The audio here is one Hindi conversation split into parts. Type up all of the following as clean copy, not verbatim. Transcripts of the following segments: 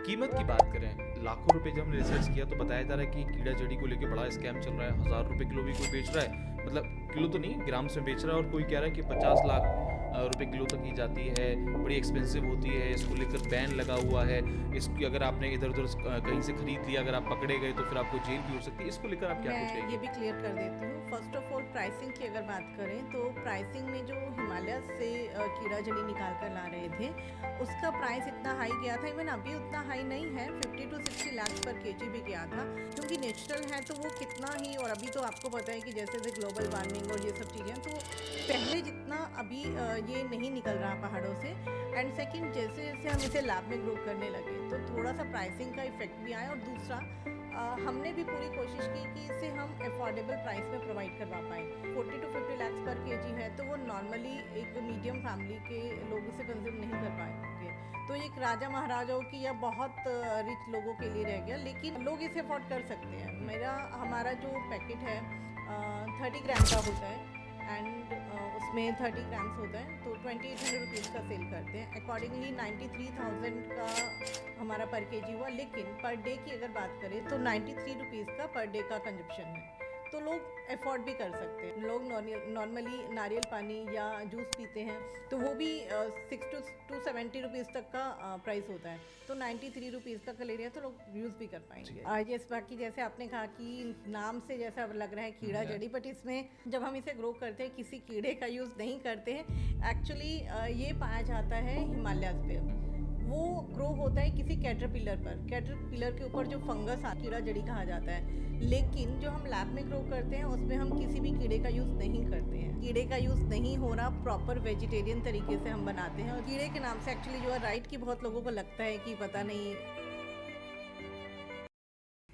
कीमत की बात करें, लाखों रुपए जब हमने रिसर्च किया तो बताया जा रहा है कि कीड़ा जड़ी को लेके बड़ा स्कैम चल रहा है। 1000 रुपए किलो भी कोई बेच रहा है, मतलब किलो तो नहीं, ग्राम में बेच रहा है। और कोई कह रहा है कि 50 लाख रुपए किलो तक की जाती है, बड़ी एक्सपेंसिव होती है। इसको लेकर बैन लगा हुआ है। इसकी अगर आपने इधर उधर कहीं से खरीद लिया, अगर आप पकड़े गए तो फिर आपको जेल भी हो सकती है। इसको लेकर आप क्या कुछ मैं कहेंगे? ये भी क्लियर कर देती हूँ। फर्स्ट ऑफ ऑल प्राइसिंग की अगर बात करें तो प्राइसिंग में जो हिमालय से कीड़ा जड़ी निकाल कर ला रहे थे उसका प्राइस इतना हाई गया था। इवन अभी उतना हाई नहीं है, 50 to 60 लाख पर केजी भी गया था। क्योंकि नेचुरल है तो वो कितना ही, और अभी तो आपको पता है कि जैसे जैसे ग्लोबल वार्मिंग और ये सब चीज़ें, तो पहले जितना अभी ये नहीं निकल रहा पहाड़ों से। एंड सेकेंड, जैसे जैसे हम इसे लैब में ग्रो करने लगे तो थोड़ा सा प्राइसिंग का इफेक्ट भी आया। और दूसरा, हमने भी पूरी कोशिश की कि इसे हम अफोर्डेबल प्राइस में प्रोवाइड करवा पाएँ। 40 to 50 लाख पर केजी है तो वो नॉर्मली एक मीडियम फैमिली के लोग इसे कंज्यूम नहीं कर पाएंगे। तो एक राजा महाराजाओं की या बहुत रिच लोगों के लिए रह गया, लेकिन लोग इसे अफोर्ड कर सकते हैं। हमारा जो पैकेट है 30 ग्राम का होता है एंड उसमें 30 ग्राम्स होता है, तो 2800 रुपीज़ का सेल करते हैं। अकॉर्डिंगली 93,000 का हमारा पर केजी हुआ। लेकिन पर डे की अगर बात करें तो 93 रुपीज़ का पर डे का कंजप्शन है, तो लोग अफोर्ड भी कर सकते हैं। लोग नॉर्मली नारियल पानी या जूस पीते हैं तो वो भी 6 to 70 रुपीज़ तक का प्राइस होता है, तो 93 रुपीज़ का ले रहे हैं तो लोग यूज़ भी कर पाएंगे। आज बाकी जैसे आपने कहा कि नाम से जैसा अब लग रहा है कीड़ा जड़ी, बट इसमें जब हम इसे ग्रो करते हैं किसी कीड़े का यूज़ नहीं करते हैं। एक्चुअली ये पाया जाता है हिमालयाज़ पे। वो ग्रो होता है किसी कैटरपिलर पर। कैटरपिलर के ऊपर जो फंगस कीड़ा जड़ी कहा जाता है। लेकिन जो हम लैब में ग्रो करते हैं उसमें हम किसी भी कीड़े का यूज़ नहीं करते हैं। कीड़े का यूज़ नहीं हो रहा, प्रॉपर वेजिटेरियन तरीके से हम बनाते हैं। और कीड़े के नाम से एक्चुअली जो है राइट की बहुत लोगों को लगता है कि पता नहीं।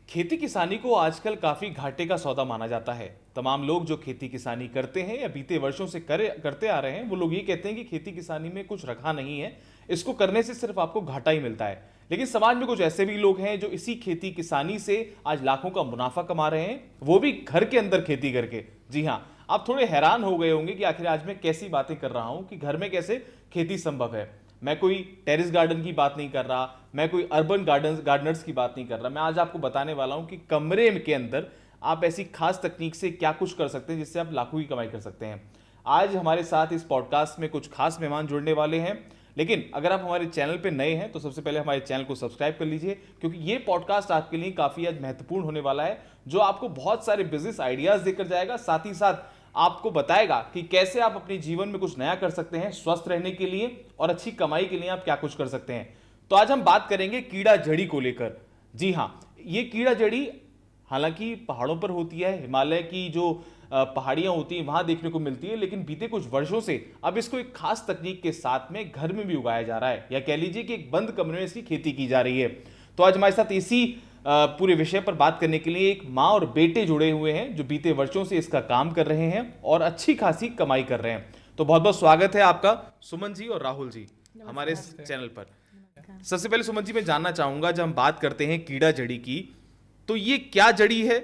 खेती किसानी को आजकल काफी घाटे का सौदा माना जाता है। तमाम लोग जो खेती किसानी करते हैं या बीते वर्षों से करते आ रहे हैं, वो लोग ये कहते हैं कि खेती किसानी में कुछ रखा नहीं है, इसको करने से सिर्फ आपको घाटा ही मिलता है। लेकिन समाज में कुछ ऐसे भी लोग हैं जो इसी खेती किसानी से आज लाखों का मुनाफा कमा रहे हैं, वो भी घर के अंदर खेती करके। जी हाँ, आप थोड़े हैरान हो गए होंगे कि आखिर आज मैं कैसी बातें कर रहा हूं कि घर में कैसे खेती संभव है। मैं कोई टेरेस गार्डन की बात नहीं कर रहा, मैं कोई अर्बन गार्डनर्स की बात नहीं कर रहा। मैं आज आपको बताने वाला हूं कि कमरे के अंदर आप ऐसी खास तकनीक से क्या कुछ कर सकते हैं जिससे आप लाखों की कमाई कर सकते हैं। आज हमारे साथ इस पॉडकास्ट में कुछ खास मेहमान जुड़ने वाले हैं। लेकिन अगर आप हमारे चैनल पे नए हैं तो सबसे पहले हमारे चैनल को सब्सक्राइब कर लीजिए, क्योंकि ये पॉडकास्ट आपके लिए काफी आज महत्वपूर्ण होने वाला है, जो आपको बहुत सारे बिजनेस आइडियाज देकर जाएगा, साथ ही साथ आपको बताएगा कि कैसे आप अपने जीवन में कुछ नया कर सकते हैं स्वस्थ रहने के लिए, और अच्छी कमाई के लिए आप क्या कुछ कर सकते हैं। तो आज हम बात करेंगे कीड़ा जड़ी को लेकर। जी हाँ, ये कीड़ा जड़ी हालांकि पहाड़ों पर होती है, हिमालय की जो पहाड़ियां होती हैं वहां देखने को मिलती है, लेकिन बीते कुछ वर्षों से अब इसको एक खास तकनीक के साथ में घर में भी उगाया जा रहा है, या कह लीजिए कि एक बंद कमरे में इसकी खेती की जा रही है। तो आज हमारे साथ इसी पूरे विषय पर बात करने के लिए एक माँ और बेटे जुड़े हुए हैं जो बीते वर्षों से इसका काम कर रहे हैं और अच्छी खासी कमाई कर रहे हैं। तो बहुत बहुत स्वागत है आपका सुमन जी और राहुल जी हमारे इस चैनल पर। सबसे पहले सुमन जी मैं जानना चाहूंगा, जब हम बात करते हैं कीड़ा जड़ी की, तो ये क्या जड़ी है,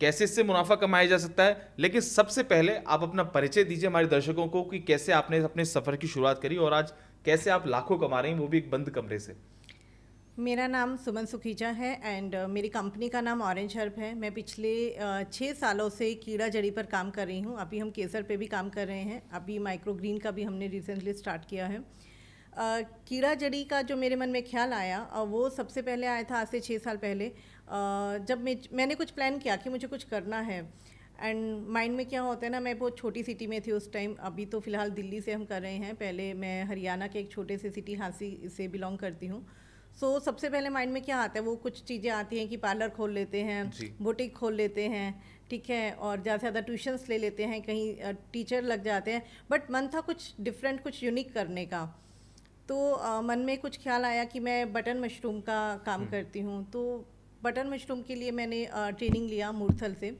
कैसे इससे मुनाफा कमाया जा सकता है, लेकिन सबसे पहले आप अपना परिचय दीजिए हमारे दर्शकों को कि कैसे आपने अपने सफर की शुरुआत करी और आज कैसे आप लाखों कमा रहे हैं, वो भी एक बंद कमरे से। मेरा नाम सुमन सुखीजा है एंड मेरी कंपनी का नाम ऑरेंज हर्ब है। मैं पिछले 6 सालों से कीड़ा जड़ी पर काम कर रही हूँ। अभी हम केसर पे भी काम कर रहे हैं, अभी माइक्रोग्रीन का भी हमने रिसेंटली स्टार्ट किया है। कीड़ा जड़ी का जो मेरे मन में ख्याल आया वो सबसे पहले आया था आज से 6 साल पहले, जब मैंने कुछ प्लान किया कि मुझे कुछ करना है। एंड माइंड में क्या होता है ना, मैं बहुत छोटी सिटी में थी उस टाइम, अभी तो फ़िलहाल दिल्ली से हम कर रहे हैं, पहले मैं हरियाणा के एक छोटे से सिटी हांसी से बिलोंग करती हूँ। सो सबसे पहले माइंड में क्या आता है, वो कुछ चीज़ें आती हैं कि पार्लर खोल लेते हैं, बुटीक खोल लेते हैं, ठीक है, और ज़्यादा से ज़्यादा ट्यूशन्स ले लेते हैं, कहीं टीचर लग जाते हैं। बट मन था कुछ डिफरेंट, कुछ यूनिक करने का। तो मन में कुछ ख्याल आया कि मैं बटन मशरूम का काम करती हूँ। तो बटन मशरूम के लिए मैंने ट्रेनिंग लिया मूर्थल से।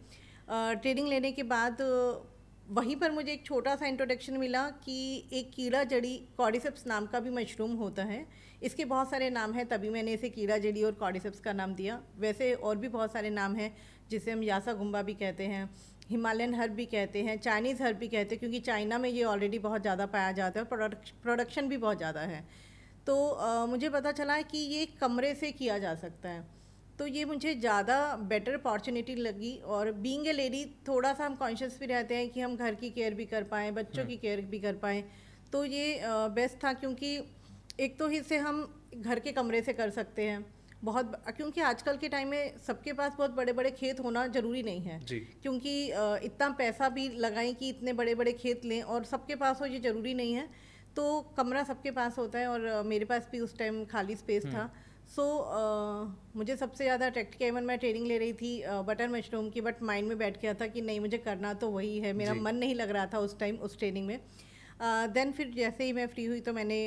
ट्रेनिंग लेने के बाद वहीं पर मुझे एक छोटा सा इंट्रोडक्शन मिला कि एक कीड़ा जड़ी कॉर्डिसेप्स नाम का भी मशरूम होता है। इसके बहुत सारे नाम हैं, तभी मैंने इसे कीड़ा जड़ी और कॉर्डिसेप्स का नाम दिया। वैसे और भी बहुत सारे नाम हैं, जिसे हम यासा गुम्बा भी कहते हैं, हिमालयन हर्ब भी कहते हैं, चाइनीज़ हर्ब भी कहते हैं, क्योंकि चाइना में ये ऑलरेडी बहुत ज़्यादा पाया जाता है और प्रोडक्शन भी बहुत ज़्यादा है। तो मुझे पता चला कि ये कमरे से किया जा सकता है, तो ये मुझे ज़्यादा बेटर अपॉर्चुनिटी लगी। और बीइंग ए लेडी थोड़ा सा हम कॉन्शियस भी रहते हैं कि हम घर की केयर भी कर पाएँ, बच्चों की केयर भी कर पाएँ, तो ये बेस्ट था। क्योंकि एक तो इसे हम घर के कमरे से कर सकते हैं बहुत, क्योंकि आजकल के टाइम में सबके पास बहुत बड़े बड़े खेत होना ज़रूरी नहीं है जी। क्योंकि इतना पैसा भी लगाएं कि इतने बड़े बड़े खेत लें और सबके पास हो, ये ज़रूरी नहीं है। तो कमरा सबके पास होता है और मेरे पास भी उस टाइम खाली स्पेस था। सो मुझे सबसे ज़्यादा अट्रैक्ट किया। इवन मैं ट्रेनिंग ले रही थी बटर मशरूम की, बट माइंड में बैठ गया था कि नहीं, मुझे करना तो वही है। मेरा मन नहीं लग रहा था उस टाइम उस ट्रेनिंग में। देन फिर जैसे ही मैं फ्री हुई तो मैंने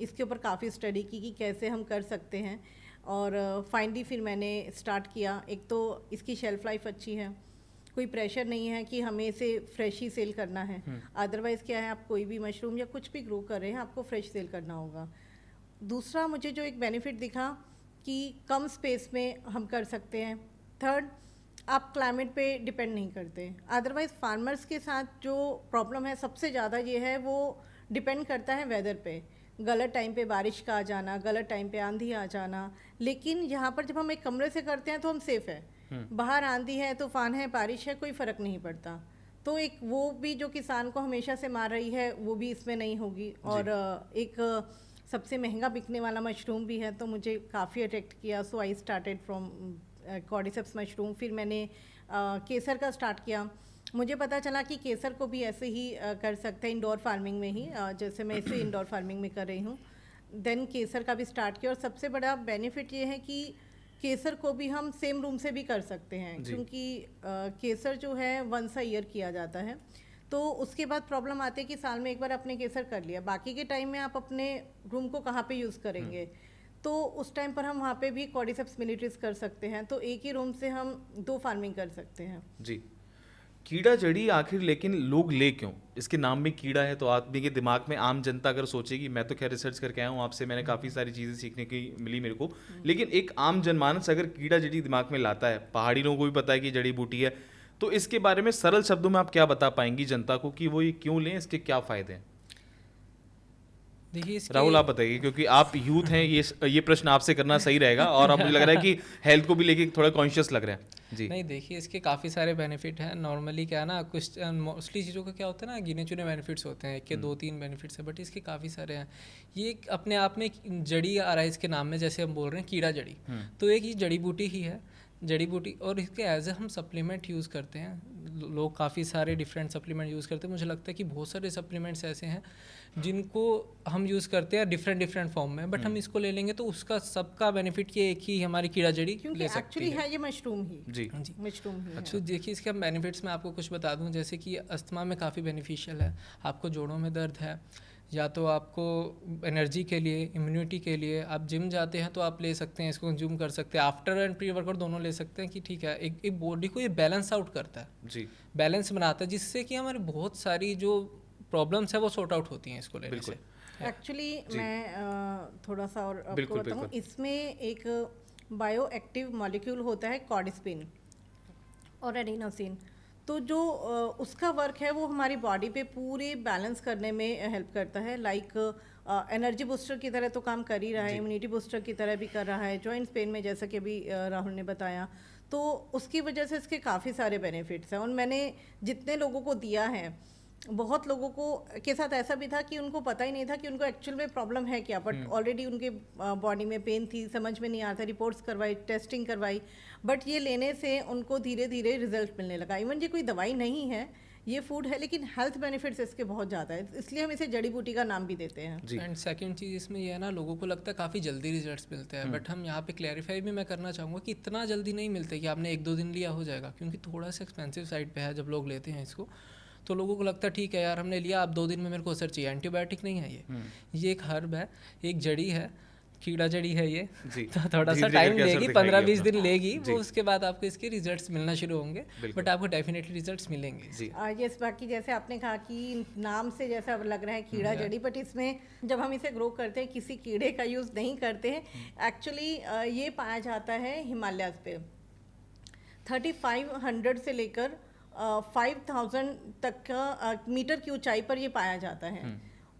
इसके ऊपर काफ़ी स्टडी की कि कैसे हम कर सकते हैं, और फाइनली फिर मैंने स्टार्ट किया। एक तो इसकी शेल्फ लाइफ अच्छी है, कोई प्रेशर नहीं है कि हमें इसे फ्रेश ही सेल करना है। अदरवाइज़ क्या है, आप कोई भी मशरूम या कुछ भी ग्रो कर रहे हैं आपको फ्रेश सेल करना होगा। दूसरा मुझे जो एक बेनिफिट दिखा कि कम स्पेस में हम कर सकते हैं। थर्ड, आप क्लाइमेट पे डिपेंड नहीं करते। अदरवाइज़ फार्मर्स के साथ जो प्रॉब्लम है सबसे ज़्यादा ये है, वो डिपेंड करता है वेदर पे। गलत टाइम पे बारिश का आ जाना, गलत टाइम पे आंधी आ जाना। लेकिन यहाँ पर जब हम एक कमरे से करते हैं तो हम सेफ़ है। बाहर आंधी है, तूफान है, बारिश है, कोई फ़र्क नहीं पड़ता। तो एक वो भी जो किसान को हमेशा से मार रही है वो भी इसमें नहीं होगी। और एक सबसे महंगा बिकने वाला मशरूम भी है, तो मुझे काफ़ी अट्रैक्ट किया। So I started from cordyceps mushroom. फिर मैंने केसर का स्टार्ट किया। मुझे पता चला कि केसर को भी ऐसे ही कर सकते हैं इंडोर फार्मिंग में ही, जैसे मैं इसे इंडोर फार्मिंग में कर रही हूँ। देन केसर का भी स्टार्ट किया। और सबसे बड़ा बेनिफिट ये है कि केसर को भी हम सेम रूम से भी कर सकते हैं, क्योंकि केसर जो है वंस अ ईयर किया जाता है। तो उसके बाद प्रॉब्लम आती है कि साल में एक बार आपने केसर कर लिया, बाकी के टाइम में आप अपने रूम को कहाँ पे यूज़ करेंगे। तो उस टाइम पर हम वहाँ पे भी कॉर्डिसेप्स मिलिट्रीज कर सकते हैं। तो एक ही रूम से हम 2 फार्मिंग कर सकते हैं। जी। कीड़ा जड़ी आखिर लेकिन लोग ले क्यों? इसके नाम में कीड़ा है, तो आदमी के दिमाग में आम जनता अगर सोचेगी, मैं तो खैर रिसर्च करके आया हूँ आपसे, मैंने काफ़ी सारी चीज़ें सीखने की मिली मेरे को, लेकिन एक आम जनमानस अगर कीड़ा जड़ी दिमाग में लाता है, पहाड़ी लोगों को भी पता है कि जड़ी बूटी है, तो इसके बारे में सरल शब्दों में आप क्या बता पाएंगी जनता को कि वो ये क्यों लें, इसके क्या फ़ायदे हैं? देखिए राहुल आप बताइए, क्योंकि आप यूथ हैं, ये प्रश्न आपसे करना सही रहेगा, और अब मुझे लग रहा है कि हेल्थ को भी लेके थोड़ा कॉन्शियस लग रहा है जी। नहीं, देखिए इसके काफ़ी सारे बेनिफिट हैं। नॉर्मली क्या है ना, कुछ मोस्टली चीज़ों का क्या होता है ना, गिने चुने बेनिफिट्स होते हैं कि 2-3 बेनिफिट्स हैं, बट इसके काफ़ी सारे हैं। ये अपने आप में जड़ी आ रहा है इसके नाम में, जैसे हम बोल रहे हैं कीड़ा जड़ी, तो एक ही जड़ी बूटी ही है, जड़ी बूटी। और इसके एज ए हम सप्लीमेंट यूज़ करते हैं। लोग काफ़ी सारे डिफरेंट सप्लीमेंट यूज़ करते हैं। मुझे लगता है कि बहुत सारे सप्लीमेंट्स ऐसे हैं जिनको हम यूज़ करते हैं डिफरेंट फॉर्म में, बट हम इसको ले लेंगे तो उसका सबका बेनिफिट ये एक ही हमारी कीड़ा जड़ी ले सकती एक्चुअली है ये मशरूम ही जी मशरूम ही अच्छा है। देखिए इसके हम बेनिफिट्स में आपको कुछ बता दूं, जैसे कि अस्थमा में काफ़ी बेनिफिशियल है। आपको जोड़ों में दर्द है, या तो आपको एनर्जी के लिए, इम्यूनिटी के लिए, आप जिम जाते हैं तो आप ले सकते हैं, इसको कंज्यूम कर सकते हैं। आफ्टर एंड प्री वर्कआउट दोनों ले सकते हैं कि ठीक है, एक बॉडी को ये बैलेंस आउट करता है जी, बैलेंस बनाता है, जिससे कि हमारी बहुत सारी जो प्रॉब्लम्स है वो सॉर्ट आउट होती हैं इसको लेने से। एक्चुअली मैं थोड़ा सा और आपको बताऊँ, इसमें एक बायो एक्टिव मॉलिक्यूल होता है कॉर्डिस्पिन और एडिनोसिन। तो जो उसका वर्क है वो हमारी बॉडी पे पूरे बैलेंस करने में हेल्प करता है। लाइक एनर्जी बूस्टर की तरह तो काम कर ही रहा है, इम्यूनिटी बूस्टर की तरह भी कर रहा है, जॉइंट्स पेन में जैसा कि अभी राहुल ने बताया। तो उसकी वजह से इसके काफ़ी सारे बेनिफिट्स हैं। और मैंने जितने लोगों को दिया है, बहुत लोगों को के साथ ऐसा भी था कि उनको पता ही नहीं था कि उनको एक्चुअल में प्रॉब्लम है क्या, बट ऑलरेडी उनके बॉडी में पेन थी, समझ में नहीं आता, रिपोर्ट्स करवाई, टेस्टिंग करवाई, बट ये लेने से उनको धीरे धीरे रिजल्ट मिलने लगा। इवन ये कोई दवाई नहीं है, ये फूड है, लेकिन हेल्थ बेनिफिट्स इसके बहुत ज़्यादा है, इसलिए हम इसे जड़ी बूटी का नाम भी देते हैं। एंड सेकंड चीज़ इसमें ये है ना, लोगों को लगता है काफ़ी जल्दी रिजल्ट्स मिलते हैं, बट हम यहाँ पे क्लैरिफाई भी मैं करना चाहूँगा कि इतना जल्दी नहीं मिलते कि आपने 1-2 दिन लिया हो जाएगा, क्योंकि थोड़ा सा एक्सपेंसिव साइड पे है जब लोग लेते हैं इसको। तो लोगों को लगता है ठीक है यार, हमने लिया, अब 2 दिन में मेरे को असर चाहिए। एंटीबायोटिक नहीं है ये एक हर्ब है, एक जड़ी है, कीड़ा जड़ी है ये जी। तो थोड़ा सा टाइम लेगी, 15-20 दिन लेगी, वो उसके बाद आपको इसके रिजल्ट्स मिलना शुरू होंगे, बट आपको डेफिनेटली रिजल्ट्स मिलेंगे जी। यस, बाकी जैसे आपने कहा कि नाम से जैसा लग रहा है कीड़ा जड़ी, बट इसमें जब हम इसे ग्रो करते हैं किसी कीड़े का यूज़ नहीं करते हैं। एक्चुअली ये पाया जाता है हिमालयाज़ पे, 3500 से लेकर 5000 तक का मीटर की ऊंचाई पर ये पाया जाता है।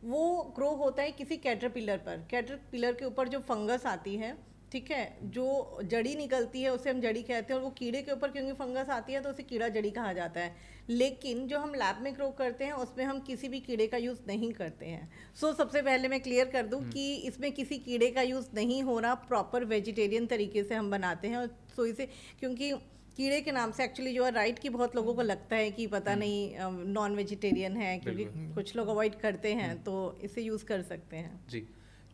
वो ग्रो होता है किसी कैटरपिलर पर। कैटरपिलर के ऊपर जो फंगस आती है, ठीक है, जो जड़ी निकलती है उसे हम जड़ी कहते हैं, और वो कीड़े के ऊपर क्योंकि फंगस आती है तो उसे कीड़ा जड़ी कहा जाता है। लेकिन जो हम लैब में ग्रो करते हैं उसमें हम किसी भी कीड़े का यूज़ नहीं करते हैं। सबसे पहले मैं क्लियर कर दूं कि इसमें किसी कीड़े का यूज़ नहीं हो रहा, प्रॉपर वेजिटेरियन तरीके से हम बनाते हैं। सो इसे क्योंकि कीड़े के नाम से एक्चुअली जो है राइट की बहुत लोगों को लगता है कि पता नहीं नॉन वेजिटेरियन है, क्योंकि कुछ लोग अवॉइड करते हैं, तो इसे यूज़ कर सकते हैं जी।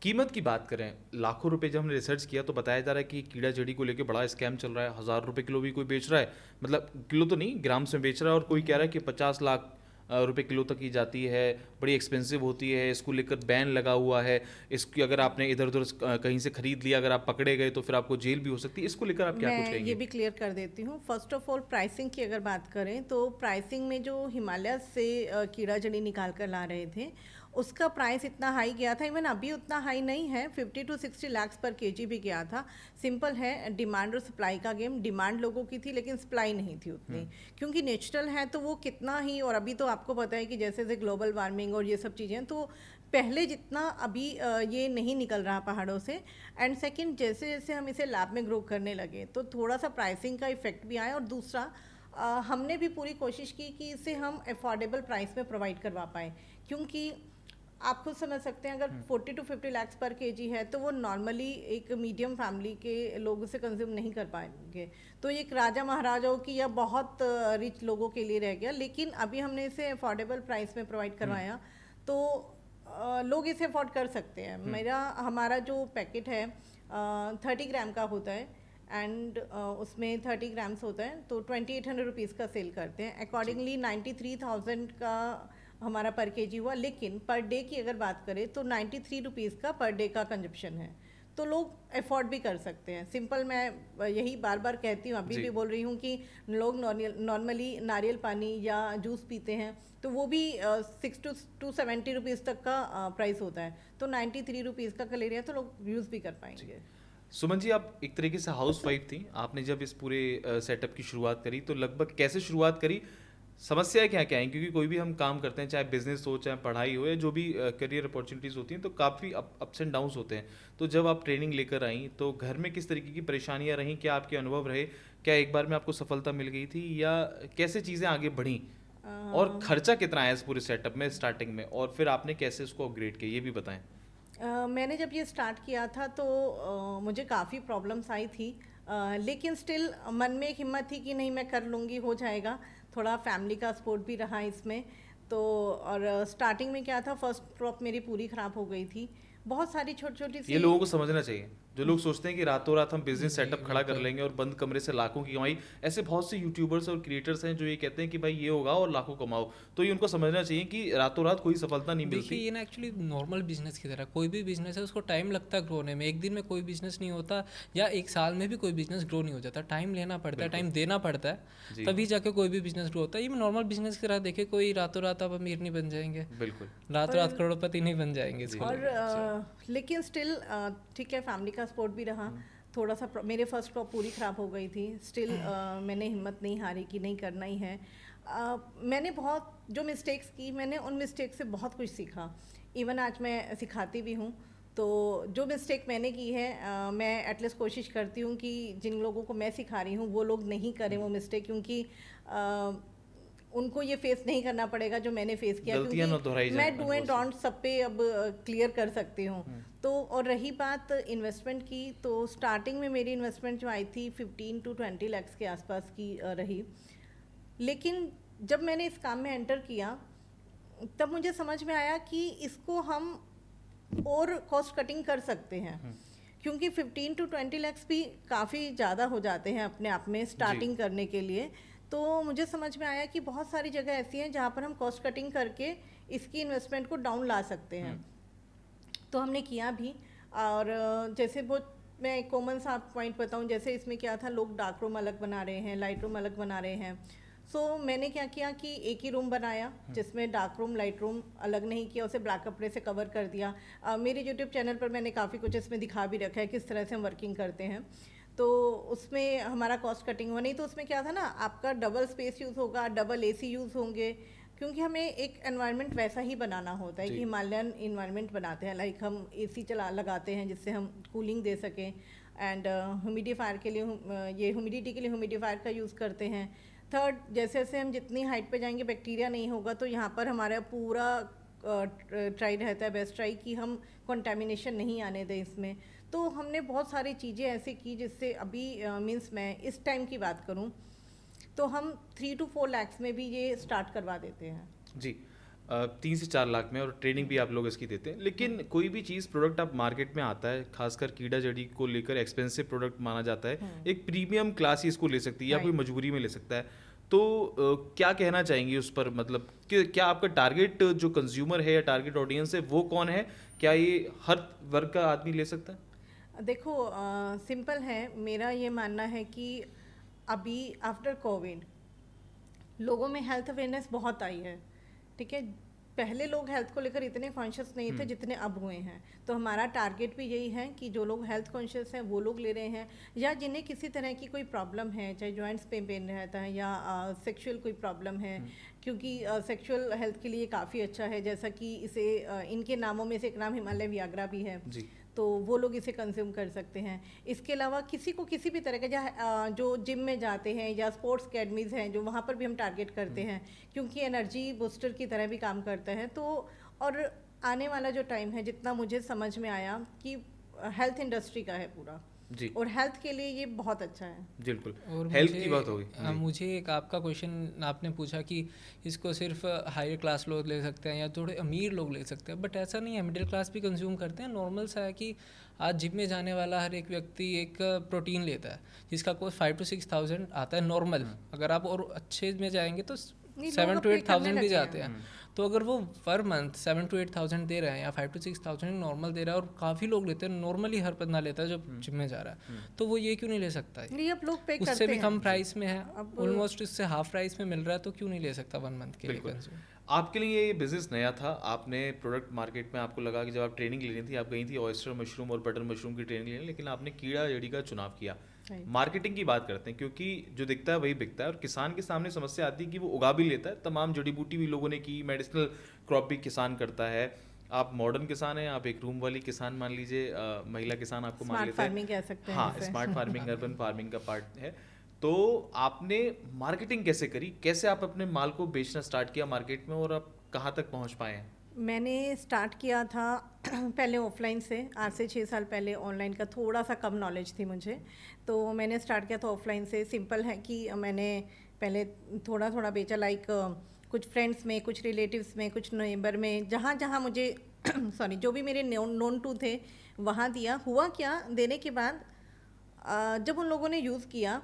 कीमत की बात करें, लाखों रुपए जब हमने रिसर्च किया तो बताया जा रहा है कि कीड़ा जड़ी को लेके बड़ा स्कैम चल रहा है। 1000 रुपए किलो भी कोई बेच रहा है, मतलब किलो तो नहीं, ग्राम्स में बेच रहा है, और कोई कह रहा है कि 50 लाख रुपए किलो तक की जाती है, बड़ी एक्सपेंसिव होती है। इसको लेकर बैन लगा हुआ है। इसकी अगर आपने इधर उधर कहीं से खरीद लिया, अगर आप पकड़े गए तो फिर आपको जेल भी हो सकती है। इसको लेकर आप क्या कुछ मैं कहेंगे? ये भी क्लियर कर देती हूँ। फर्स्ट ऑफ ऑल प्राइसिंग की अगर बात करें तो प्राइसिंग में जो हिमालय से कीड़ा जड़ी निकाल कर ला रहे थे उसका प्राइस इतना हाई गया था। इवन अभी उतना हाई नहीं है, 50 to 60 लाख पर केजी भी गया था। सिंपल है, डिमांड और सप्लाई का गेम। डिमांड लोगों की थी लेकिन सप्लाई नहीं थी उतनी, क्योंकि नेचुरल है तो वो कितना ही। और अभी तो आपको पता है कि जैसे जैसे ग्लोबल वार्मिंग और ये सब चीज़ें, तो पहले जितना अभी ये नहीं निकल रहा पहाड़ों से। एंड सेकंड, जैसे जैसे हम इसे लैब में ग्रो करने लगे तो थोड़ा सा प्राइसिंग का इफेक्ट भी आया। और दूसरा, हमने भी पूरी कोशिश की कि इसे हम अफोर्डेबल प्राइस में प्रोवाइड करवा पाएँ, क्योंकि आप खुद समझ सकते हैं अगर 40 to 50 लाख पर केजी है तो वो नॉर्मली एक मीडियम फैमिली के लोग उसे कंज्यूम नहीं कर पाएंगे। तो ये एक राजा महाराजाओं की या बहुत रिच लोगों के लिए रह गया। लेकिन अभी हमने इसे अफोर्डेबल प्राइस में प्रोवाइड करवाया तो लोग इसे अफोर्ड कर सकते हैं। हमारा जो पैकेट है 30 ग्राम का होता है, एंड उसमें 30 ग्राम्स होता है, तो 2800 रुपीज़ का सेल करते हैं। अकॉर्डिंगली 93,000 का हमारा पर केजी हुआ। लेकिन पर डे की अगर बात करें तो 93 रुपीज़ का पर डे का कंजप्शन है, तो लोग अफोर्ड भी कर सकते हैं। सिंपल, मैं यही बार बार कहती हूँ, अभी भी बोल रही हूँ कि लोग नॉर्मली नारियल पानी या जूस पीते हैं तो वो भी 6 to 70 रुपीज़ तक का प्राइस होता है। तो 93 रुपीज़ का ले रहे हैं तो लोग यूज़ भी कर पाएंगे। सुमन जी, आप एक तरीके से हाउस वाइफ थी। आपने जब इस पूरे सेटअप की शुरुआत करी तो लगभग कैसे शुरुआत करी, समस्याएं क्या क्या हैं? क्योंकि कोई भी हम काम करते हैं, चाहे बिजनेस हो, चाहे पढ़ाई हो, या जो भी करियर अपॉर्चुनिटीज़ होती हैं, तो काफ़ी अप्स एंड डाउन्स होते हैं। तो जब आप ट्रेनिंग लेकर आई तो घर में किस तरीके की परेशानियां रहीं, क्या आपके अनुभव रहे? क्या एक बार में आपको सफलता मिल गई थी, या कैसे चीज़ें आगे बढ़ीं? और खर्चा कितना आया इस पूरे सेटअप में स्टार्टिंग में, और फिर आपने कैसे उसको अपग्रेड किया, ये भी बताएं। मैंने जब ये स्टार्ट किया था तो मुझे काफ़ी प्रॉब्लम्स आई थी, लेकिन स्टिल मन में एक हिम्मत थी कि नहीं, मैं कर लूँगी, हो जाएगा। थोड़ा फैमिली का सपोर्ट भी रहा इसमें। तो और स्टार्टिंग में क्या था, फर्स्ट क्रॉप मेरी पूरी ख़राब हो गई थी। बहुत सारी छोटी छोटी सी, ये लोगों को समझना चाहिए। जो लोग सोचते हैं कि रातों रात हम बिजनेस सेटअप खड़ा कर लेंगे और बंद कमरे से लाखों की कमाई, ऐसे बहुत से यूट्यूबर्स और क्रिएटर्स हैं जो ये कहते हैं कि भाई ये होगा और लाखों कमाओ। तो ये उनको समझना चाहिए कि रातों रात कोई सफलता नहीं मिलती। देखिए, ये ना एक्चुअली नॉर्मल बिजनेस की तरह, कोई भी बिजनेस है उसको टाइम लगता है ग्रो होने में। एक दिन में कोई बिजनेस नहीं होता, या एक साल में भी कोई बिजनेस ग्रो नहीं हो जाता। टाइम लेना पड़ता है, टाइम देना पड़ता है, तभी जाके कोई भी बिजनेस ग्रो होता है। ये नॉर्मल बिजनेस की तरह देखे, कोई रातों रात आप अमीर नहीं बन जाएंगे, बिल्कुल रातों रात करोड़पति नहीं बन जाएंगे। और लेकिन स्टिल ठीक है, फैमिली का सपोर्ट भी रहा। थोड़ा सा मेरे फर्स्ट क्रॉप पूरी ख़राब हो गई थी, स्टिल मैंने हिम्मत नहीं हारी कि नहीं करना ही है। मैंने बहुत जो मिस्टेक्स की, मैंने उन मिस्टेक से बहुत कुछ सीखा। इवन आज मैं सिखाती भी हूँ, तो जो मिस्टेक मैंने की है मैं एटलीस्ट कोशिश करती हूँ कि जिन लोगों को मैं सिखा रही हूँ वो लोग नहीं करें वो मिस्टेक, क्योंकि उनको ये फेस नहीं करना पड़ेगा जो मैंने फेस किया, क्योंकि मैं डू एंड डोंट सब पे अब क्लियर कर सकती हूँ। तो और रही बात इन्वेस्टमेंट की, तो स्टार्टिंग में मेरी इन्वेस्टमेंट जो आई थी 15 to 20 लाख के आसपास की रही। लेकिन जब मैंने इस काम में एंटर किया तब मुझे समझ में आया कि इसको हम और कॉस्ट कटिंग कर सकते हैं, क्योंकि 15 to 20 लाख भी काफ़ी ज़्यादा हो जाते हैं अपने आप में स्टार्टिंग करने के लिए। तो मुझे समझ में आया कि बहुत सारी जगह ऐसी हैं जहाँ पर हम कॉस्ट कटिंग करके इसकी इन्वेस्टमेंट को डाउन ला सकते हैं। तो हमने किया भी। और जैसे वो मैं एक कॉमन सा पॉइंट बताऊँ, जैसे इसमें क्या था, लोग डार्क रूम अलग बना रहे हैं, लाइट रूम अलग बना रहे हैं। मैंने क्या किया कि एक ही रूम बनाया जिसमें डार्क रूम लाइट रूम अलग नहीं किया, उसे ब्लैक कपड़े से कवर कर दिया। मेरे यूट्यूब चैनल पर मैंने काफ़ी कुछ इसमें दिखा भी रखा है किस तरह से हम वर्किंग करते हैं। तो उसमें हमारा कॉस्ट कटिंग हुआ। नहीं तो उसमें क्या था ना, आपका डबल स्पेस यूज़ होगा, डबल AC यूज़ होंगे, क्योंकि हमें एक एनवायरनमेंट वैसा ही बनाना होता है कि हिमालयन इन्वायरनमेंट बनाते हैं, लाइक हम एसी चला लगाते हैं जिससे हम कूलिंग दे सकें, एंड ह्यूमिडिफायर के लिए ये ह्यूमिडिटी के लिए ह्यूमिडिफायर का यूज़ करते हैं। थर्ड, जैसे जैसे हम जितनी हाइट पे जाएंगे बैक्टीरिया नहीं होगा, तो यहाँ पर हमारा पूरा ट्राई रहता है, बेस्ट ट्राई कि हम कंटामिनेशन नहीं आने दें इसमें। तो हमने बहुत सारी चीज़ें ऐसे की जिससे अभी मीन्स मैं इस टाइम की बात करूँ तो हम 3 to 4 लाख में भी ये स्टार्ट करवा देते हैं जी। 3 से 4 लाख में, और ट्रेनिंग भी आप लोग इसकी देते हैं। लेकिन कोई भी चीज़ प्रोडक्ट आप मार्केट में आता है, खासकर कीड़ा जड़ी को लेकर एक्सपेंसिव प्रोडक्ट माना जाता है, एक प्रीमियम क्लास ही इसको ले सकती है या कोई मजबूरी में ले सकता है। तो क्या कहना चाहेंगे उस पर, मतलब कि क्या आपका टारगेट जो कंज्यूमर है या टारगेट ऑडियंस है वो कौन है? क्या ये हर वर्ग का आदमी ले सकता है? देखो, सिंपल है, मेरा ये मानना है कि अभी आफ्टर कोविड लोगों में हेल्थ अवेयरनेस बहुत आई है, ठीक है। पहले लोग हेल्थ को लेकर इतने कॉन्शियस नहीं थे जितने अब हुए हैं। तो हमारा टारगेट भी यही है कि जो लोग हेल्थ कॉन्शियस हैं वो लोग ले रहे हैं, या जिन्हें किसी तरह की कोई प्रॉब्लम है, चाहे जॉइंट्स पे पेन रहता है या सेक्सुअल कोई प्रॉब्लम है, क्योंकि सेक्सुअल हेल्थ के लिए काफ़ी अच्छा है, जैसा कि इसे इनके नामों में से एक नाम हिमालय वियाग्रा भी है जी। तो वो लोग इसे कंज्यूम कर सकते हैं। इसके अलावा किसी को किसी भी तरह का जो जिम में जाते हैं या स्पोर्ट्स अकेडमीज हैं जो वहाँ पर भी हम टारगेट करते हैं, क्योंकि एनर्जी बूस्टर की तरह भी काम करता है। तो और आने वाला जो टाइम है, जितना मुझे समझ में आया कि हेल्थ इंडस्ट्री का है पूरा जी, और हेल्थ के लिए ये बहुत अच्छा है। बिल्कुल, और हेल्थ की बात होगी। मुझे एक आपका क्वेश्चन आपने पूछा कि इसको सिर्फ हायर क्लास लोग ले सकते हैं या थोड़े अमीर लोग ले सकते हैं, बट ऐसा नहीं है, मिडिल क्लास भी कंज्यूम करते हैं। नॉर्मल सा है कि आज जिम में जाने वाला हर एक व्यक्ति एक प्रोटीन लेता है जिसका कॉस्ट 5 to 6,000 आता है नॉर्मल। अगर आप और अच्छे में जाएंगे तो 7 to 8,000 भी जाते हैं। तो अगर वो पर मंथ 7 to 8,000 दे रहे हैं या 5 to 6,000 नॉर्मल दे रहा है, और काफ़ी लोग लेते हैं, नॉर्मली हर बंदा लेता है जो जिम में जा रहा है, तो वो ये क्यों नहीं ले सकता है? नहीं, अब लोग पे उससे भी कम प्राइस में है, ऑलमोस्ट इससे हाफ प्राइस में मिल रहा है, तो क्यों नहीं ले सकता 1 मंथ के लिए? आपके लिए ये बिजनेस नया था, आपने प्रोडक्ट मार्केट में आपको लगा कि जब आप ट्रेनिंग लेनी थी, आप गई थी ऑयस्टर मशरूम और बटर मशरूम की ट्रेनिंग लेने, लेकिन आपने कीड़ा जड़ी का चुनाव किया। मार्केटिंग की बात करते हैं, क्योंकि जो दिखता है वही बिकता है, और किसान के सामने समस्या आती है कि वो उगा भी लेता है, तमाम जड़ी बूटी भी लोगों ने की, मेडिसिनल क्रॉप भी किसान करता है। आप मॉडर्न किसान हैं, आप एक रूम वाली किसान मान लीजिए, महिला किसान आपको मान लेते हैं, हाँ, स्मार्ट फार्मिंग अर्बन फार्मिंग का पार्ट है। तो आपने मार्केटिंग कैसे करी, कैसे आप अपने माल को बेचना स्टार्ट किया मार्केट में, और आप कहाँ तक पहुँच पाए हैं? मैंने स्टार्ट किया था पहले ऑफलाइन से, आज से 6 साल पहले ऑनलाइन का थोड़ा सा कम नॉलेज थी मुझे, तो मैंने स्टार्ट किया था ऑफलाइन से। सिंपल है कि मैंने पहले थोड़ा थोड़ा बेचा, लाइक कुछ फ्रेंड्स में, कुछ रिलेटिव्स में, कुछ नेबर में, जहाँ जहाँ मुझे सॉरी जो भी मेरे नोन टू थे वहाँ दिया। हुआ क्या, देने के बाद जब उन लोगों ने यूज़ किया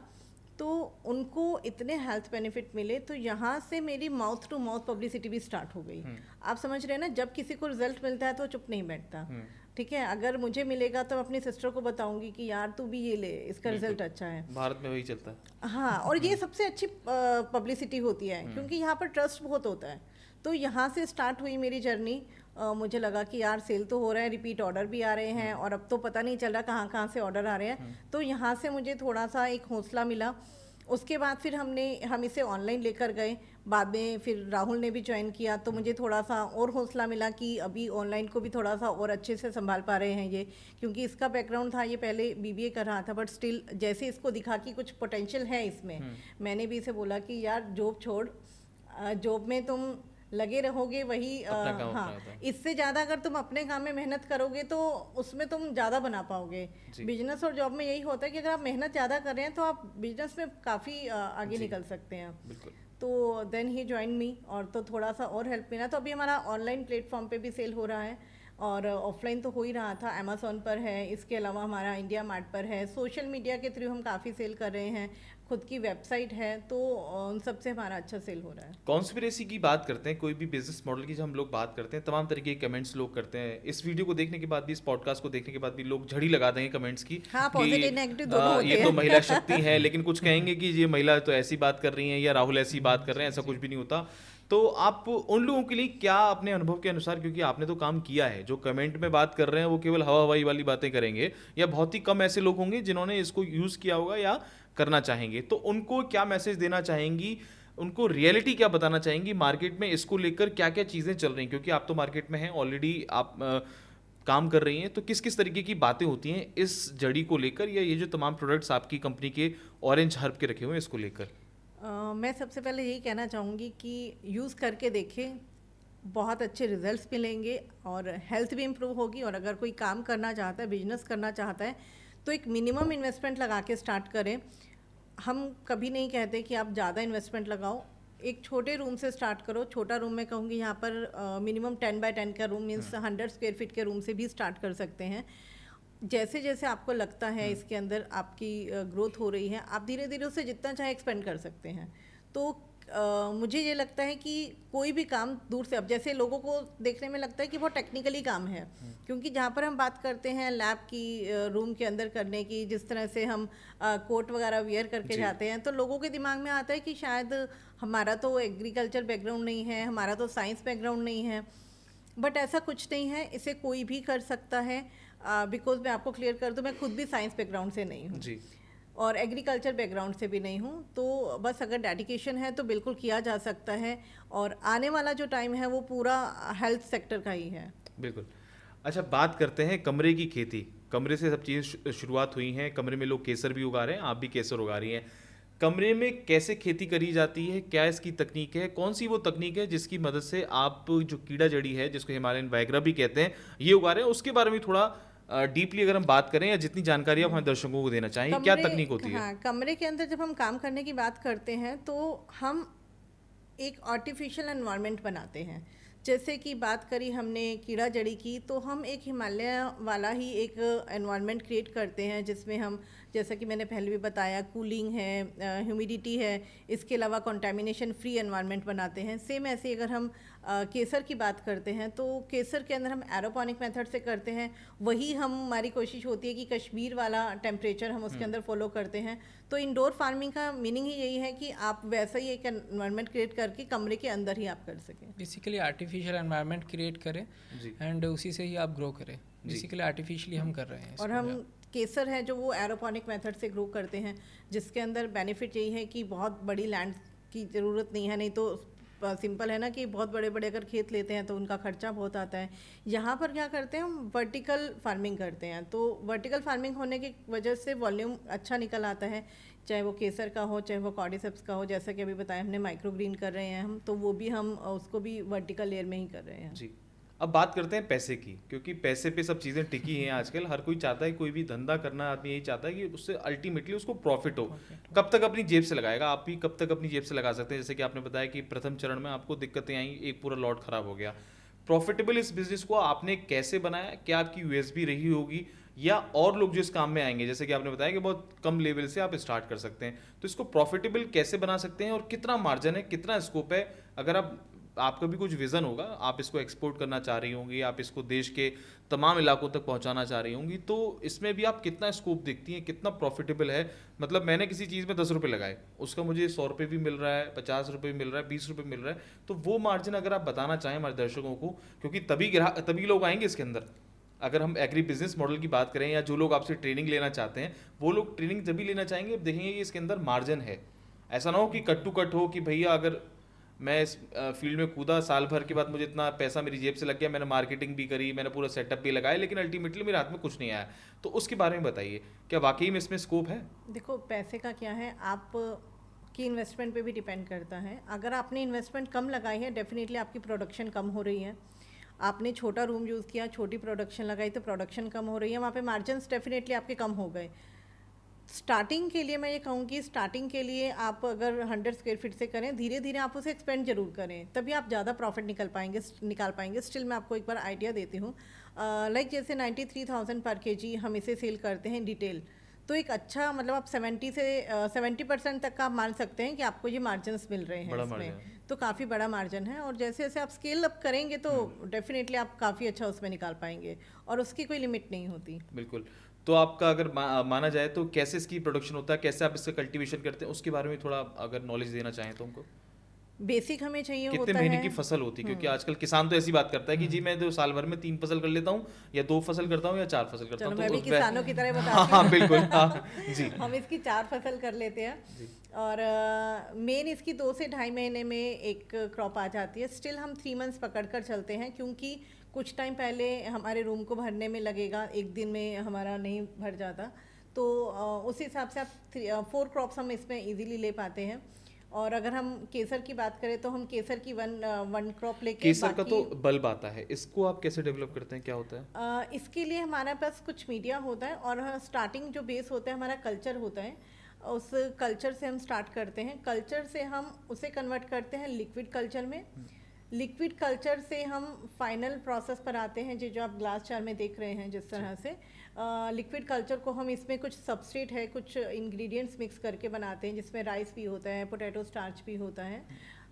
तो उनको इतने हेल्थ बेनिफिट मिले, तो यहाँ से मेरी माउथ टू माउथ पब्लिसिटी भी स्टार्ट हो गई। आप समझ रहे हैं ना, जब किसी को रिजल्ट मिलता है तो चुप नहीं बैठता, ठीक है। अगर मुझे मिलेगा तो अपनी सिस्टर को बताऊंगी कि यार तू भी ये ले, इसका रिजल्ट अच्छा है। भारत में वही चलता है। हाँ, और ये सबसे अच्छी पब्लिसिटी होती है, क्योंकि यहाँ पर ट्रस्ट बहुत होता है। तो यहाँ से स्टार्ट हुई मेरी जर्नी। मुझे लगा कि यार सेल तो हो रहा है, रिपीट ऑर्डर भी आ रहे हैं, और अब तो पता नहीं चल रहा कहाँ कहाँ से ऑर्डर आ रहे हैं। तो यहाँ से मुझे थोड़ा सा एक हौसला मिला। उसके बाद फिर हम इसे ऑनलाइन लेकर गए, बाद में फिर राहुल ने भी ज्वाइन किया, तो मुझे थोड़ा सा और हौसला मिला कि अभी ऑनलाइन को भी थोड़ा सा और अच्छे से संभाल पा रहे हैं ये, क्योंकि इसका बैकग्राउंड था, ये पहले बीबीए कर रहा था, बट स्टिल जैसे इसको दिखा कि कुछ पोटेंशियल है इसमें, मैंने भी इसे बोला कि यार जॉब छोड़, जॉब में तुम लगे रहोगे वही हाँ, इससे ज़्यादा अगर तुम अपने काम में मेहनत करोगे तो उसमें तुम ज़्यादा बना पाओगे। बिजनेस और जॉब में यही होता है कि अगर आप मेहनत ज़्यादा कर रहे हैं तो आप बिजनेस में काफ़ी आगे निकल सकते हैं। तो देन ही ज्वाइन मी, और तो थोड़ा सा और हेल्प मिला। तो अभी हमारा ऑनलाइन प्लेटफॉर्म पे भी सेल हो रहा है, और ऑफलाइन तो हो ही रहा था, अमेज़ॉन पर है, इसके अलावा हमारा इंडिया मार्ट पर है, सोशल मीडिया के थ्रू हम काफ़ी सेल कर रहे हैं, खुद की वेबसाइट है, तो उन सबसे हमारा अच्छा सेल हो रहा है। कॉन्स्पिरेसी की बात करते हैं, कोई भी बिजनेस मॉडल की जब हम लोग बात करते हैं, तमाम तरीके के कमेंट्स लोग करते हैं। इस वीडियो को देखने के बाद भी, इस पॉडकास्ट को देखने के बाद भी लोग झड़ी लगा देंगे कमेंट्स की, हाँ, पॉजिटिव नेगेटिव दोनों होते हैं। ये तो महिला शक्ति है, लेकिन कुछ कहेंगे कि ये महिला तो ऐसी बात कर रही है या राहुल ऐसी बात कर रहे हैं, ऐसा कुछ भी नहीं होता। तो आप उन लोगों के लिए क्या अपने अनुभव के अनुसार, क्योंकि आपने तो काम किया है, जो कमेंट में बात कर रहे हैं वो केवल हवा हवाई वाली बातें करेंगे, या बहुत ही कम ऐसे लोग होंगे जिन्होंने इसको यूज़ किया होगा या करना चाहेंगे, तो उनको क्या मैसेज देना चाहेंगी उनको रियलिटी क्या बताना चाहेंगी मार्केट में, इसको लेकर क्या क्या चीज़ें चल रही हैं, क्योंकि आप तो मार्केट में हैं ऑलरेडी, आप काम कर रही हैं, तो किस किस तरीके की बातें होती हैं इस जड़ी को लेकर, या ये जो तमाम प्रोडक्ट्स आपकी कंपनी के ऑरेंज हर्ब के रखे हुए हैं इसको लेकर? मैं सबसे पहले यही कहना चाहूँगी कि यूज़ करके देखें, बहुत अच्छे रिजल्ट्स मिलेंगे और हेल्थ भी इम्प्रूव होगी। और अगर कोई काम करना चाहता है, बिजनेस करना चाहता है, तो एक मिनिमम इन्वेस्टमेंट लगा के स्टार्ट करें। हम कभी नहीं कहते कि आप ज़्यादा इन्वेस्टमेंट लगाओ, एक छोटे रूम से स्टार्ट करो। छोटा रूम मैं कहूँगी यहाँ पर मिनिमम 10x10 का रूम मीन्स 100 स्क्वायर फीट के रूम से भी स्टार्ट कर सकते हैं। जैसे जैसे आपको लगता है इसके अंदर आपकी ग्रोथ हो रही है, आप धीरे धीरे उससे जितना चाहे एक्सपेंड कर सकते हैं। तो मुझे ये लगता है कि कोई भी काम दूर से, अब जैसे लोगों को देखने में लगता है कि बहुत टेक्निकली काम है, क्योंकि जहाँ पर हम बात करते हैं लैब की, रूम के अंदर करने की, जिस तरह से हम कोट वगैरह वियर करके जाते हैं, तो लोगों के दिमाग में आता है कि शायद हमारा तो एग्रीकल्चर बैकग्राउंड नहीं है, हमारा तो साइंस बैकग्राउंड नहीं है। बट ऐसा कुछ नहीं है, इसे कोई भी कर सकता है। बिकॉज मैं आपको क्लियर कर दूँ, मैं खुद भी साइंस बैकग्राउंड से नहीं हूँ जी, और एग्रीकल्चर बैकग्राउंड से भी नहीं हूँ। तो बस अगर डेडिकेशन है तो बिल्कुल किया जा सकता है। और आने वाला जो टाइम है वो पूरा हेल्थ सेक्टर का ही है। बिल्कुल। अच्छा, बात करते हैं कमरे की खेती। कमरे से सब चीज़ें शुरुआत हुई हैं, कमरे में लोग केसर भी उगा रहे हैं, आप भी केसर उगा रही हैं। कमरे में कैसे खेती करी जाती है, क्या इसकी तकनीक है, कौन सी वो तकनीक है जिसकी मदद से आप जो कीड़ा जड़ी है, जिसको हिमालयन वाइग्रा भी कहते हैं, ये उगा रहे हैं, उसके बारे में थोड़ा डीपली अगर हम बात करें, या जितनी जानकारी आप हमारे दर्शकों को देना चाहें, क्या तकनीक होती है? हाँ, कमरे के अंदर जब हम काम करने की बात करते हैं तो हम एक आर्टिफिशियल एनवायरनमेंट बनाते हैं। जैसे कि बात करी हमने कीड़ा जड़ी की, तो हम एक हिमालय वाला ही एक एनवायरनमेंट क्रिएट करते हैं, जिसमें हम, जैसा कि मैंने पहले भी बताया, कूलिंग है, ह्यूमिडिटी है, इसके अलावा कंटामिनेशन फ्री एनवायरनमेंट बनाते हैं। सेम ऐसे अगर हम केसर की बात करते हैं तो केसर के अंदर हम एरोपोनिक मेथड से करते हैं। वही हमारी कोशिश होती है कि कश्मीर वाला टेम्परेचर हम उसके अंदर फॉलो करते हैं। तो इंडोर फार्मिंग का मीनिंग ही यही है कि आप वैसा ही एक एनवायरनमेंट क्रिएट करके कमरे के अंदर ही आप कर सकें। बेसिकली आर्टिफिशियल एनवायरनमेंट क्रिएट करें एंड उसी से ही आप ग्रो करें। बेसिकली आर्टिफिशियली हम कर रहे हैं। और हम केसर है जो वो एरोपोनिक मेथड से ग्रो करते हैं, जिसके अंदर बेनिफिट यही है कि बहुत बड़ी लैंड की ज़रूरत नहीं है। नहीं तो सिंपल है ना कि बहुत बड़े बड़े अगर खेत लेते हैं तो उनका खर्चा बहुत आता है। यहाँ पर क्या करते हैं, हम वर्टिकल फार्मिंग करते हैं। तो वर्टिकल फार्मिंग होने की वजह से वॉल्यूम अच्छा निकल आता है, चाहे वो केसर का हो, चाहे वो कॉर्डिसेप्स का हो। जैसा कि अभी बताया हमने, माइक्रोग्रीन कर रहे हैं हम, तो वो भी हम उसको भी वर्टिकल लेयर में ही कर रहे हैं। जी, अब बात करते हैं पैसे की, क्योंकि पैसे पे सब चीज़ें टिकी हैं आजकल। हर कोई चाहता है, कोई भी धंधा करना आदमी यही चाहता है कि उससे अल्टीमेटली उसको प्रॉफिट हो। कब तक अपनी जेब से लगाएगा? आप भी कब तक अपनी जेब से लगा सकते हैं? जैसे कि आपने बताया कि प्रथम चरण में आपको दिक्कतें आई, एक पूरा लॉट खराब हो गया। प्रॉफिटेबल इस बिजनेस को आपने कैसे बनाया? क्या आपकी यूएसपी रही होगी, या और लोग जो इस काम में आएंगे, जैसे कि आपने बताया कि बहुत कम लेवल से आप स्टार्ट कर सकते हैं, तो इसको प्रॉफिटेबल कैसे बना सकते हैं, और कितना मार्जिन है, कितना स्कोप है? अगर आपका भी कुछ विजन होगा, आप इसको एक्सपोर्ट करना चाह रही होंगी, आप इसको देश के तमाम इलाकों तक पहुंचाना चाह रही होंगी, तो इसमें भी आप कितना स्कोप देखती हैं, कितना प्रॉफिटेबल है? मतलब मैंने किसी चीज़ में 10 रुपये लगाए, उसका मुझे 100 रुपये भी मिल रहा है, 50 रुपये मिल रहा है, 20 रुपये मिल रहा है, तो वो मार्जिन अगर आप बताना चाहें हमारे दर्शकों को, क्योंकि तभी लोग आएंगे इसके अंदर। अगर हम एग्री बिजनेस मॉडल की बात करें, या जो लोग आपसे ट्रेनिंग लेना चाहते हैं, वो लोग ट्रेनिंग तभी लेना चाहेंगे देखेंगे कि इसके अंदर मार्जिन है। ऐसा ना हो कि कट टू कट हो कि भैया अगर मैं इस फील्ड में कूदा, साल भर के बाद मुझे इतना पैसा मेरी जेब से लग गया, मैंने मार्केटिंग भी करी, मैंने पूरा सेटअप भी लगाया, लेकिन अल्टीमेटली मेरे हाथ में कुछ नहीं आया। तो उसके बारे में बताइए, क्या वाकई में इसमें स्कोप है? देखो, पैसे का क्या है, आप की इन्वेस्टमेंट पे भी डिपेंड करता है। अगर आपने इन्वेस्टमेंट कम लगाई है, डेफिनेटली आपकी प्रोडक्शन कम हो रही है। आपने छोटा रूम यूज़ किया, छोटी प्रोडक्शन लगाई, तो प्रोडक्शन कम हो रही है, वहाँ पे मार्जिन्स डेफिनेटली आपके कम हो गए। स्टार्टिंग के लिए मैं ये कहूँगी, स्टार्टिंग के लिए आप अगर 100 स्क्वायर फीट से करें, धीरे धीरे आप उसे एक्सपेंड जरूर करें, तभी आप ज़्यादा प्रॉफिट निकाल पाएंगे। स्टिल मैं आपको एक बार आइडिया देती हूँ। लाइक जैसे 93,000 पर केजी हम इसे सेल करते हैं डिटेल, तो एक अच्छा, मतलब आप 70% तक का आप मान सकते हैं कि आपको ये मार्जिन्स मिल रहे हैं इसमें, तो काफ़ी बड़ा मार्जिन है। और जैसे जैसे आप स्केल अप करेंगे तो डेफिनेटली आप काफ़ी अच्छा उसमें निकाल पाएंगे, और उसकी कोई लिमिट नहीं होती। बिल्कुल। तो आपका अगर माना जाए तो कैसे इसकी प्रोडक्शन होता है, कैसे आप इसका कल्टीवेशन करते हैं, उसके बारे में थोड़ा अगर नॉलेज देना चाहें तो हमको। बेसिक हमें चाहिए कितने होता महीने है। की फसल होती है? क्योंकि आजकल किसान तो ऐसी बात करता है कि जी मैं तो साल भर में 3 फसल कर लेता हूँ, या 2 फसल करता हूँ, या 4 फसल करता चलो हूँ, मैं भी तो किसानों की तरह हाँ बताती हाँ हूँ। बिल्कुल, हाँ जी हम इसकी 4 फसल कर लेते हैं, जी और मेन इसकी 2 से ढाई महीने में एक क्रॉप आ जाती है। स्टिल हम 3 मंथ्स पकड़ कर चलते हैं, क्योंकि कुछ टाइम पहले हमारे रूम को भरने में लगेगा, एक दिन में हमारा नहीं भर जाता, तो उस हिसाब से आप 4 क्रॉप्स हम इसमें इजीली ले पाते हैं। और अगर हम केसर की बात करें तो हम केसर की वन क्रॉप लेके केसर का तो बाकी बल्ब आता है, इसको आप कैसे डेवलप करते हैं, क्या होता है? इसके लिए हमारे पास कुछ मीडिया होता है, और स्टार्टिंग जो बेस होता है हमारा कल्चर होता है। उस कल्चर से हम स्टार्ट करते हैं, कल्चर से हम उसे कन्वर्ट करते हैं लिक्विड कल्चर में। लिक्विड कल्चर से हम फाइनल प्रोसेस पर आते हैं, जो आप ग्लास जार में देख रहे हैं जिस तरह से। लिक्विड कल्चर को हम इसमें कुछ सबस्ट्रेट है, कुछ इंग्रेडिएंट्स मिक्स करके बनाते हैं, जिसमें राइस भी होता है, पोटैटो स्टार्च भी होता है,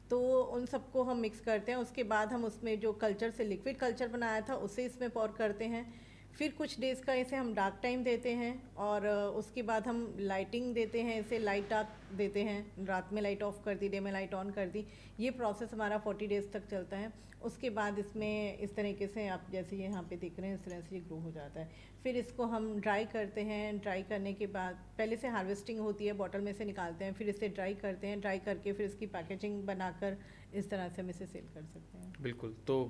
तो उन सबको हम मिक्स करते हैं। उसके बाद हम उसमें जो कल्चर से लिक्विड कल्चर बनाया था उसे इसमें पौर करते हैं। फिर कुछ डेज़ का इसे हम डार्क टाइम देते हैं, और उसके बाद हम लाइटिंग देते हैं, इसे लाइट डार्क देते हैं, रात में लाइट ऑफ कर दी, डे में लाइट ऑन कर दी। ये प्रोसेस हमारा 40 डेज़ तक चलता है। उसके बाद इसमें इस तरीके से आप जैसे यहाँ पे देख रहे हैं, इस तरह से ये ग्रो हो जाता है। फिर इसको हम ड्राई करते हैं, ड्राई करने के बाद पहले से हार्वेस्टिंग होती है, बॉटल में से निकालते हैं, फिर इसे ड्राई करते हैं, ड्राई करके फिर इसकी पैकेजिंग बनाकर इस तरह से हम इसे सेल कर सकते हैं। बिल्कुल, तो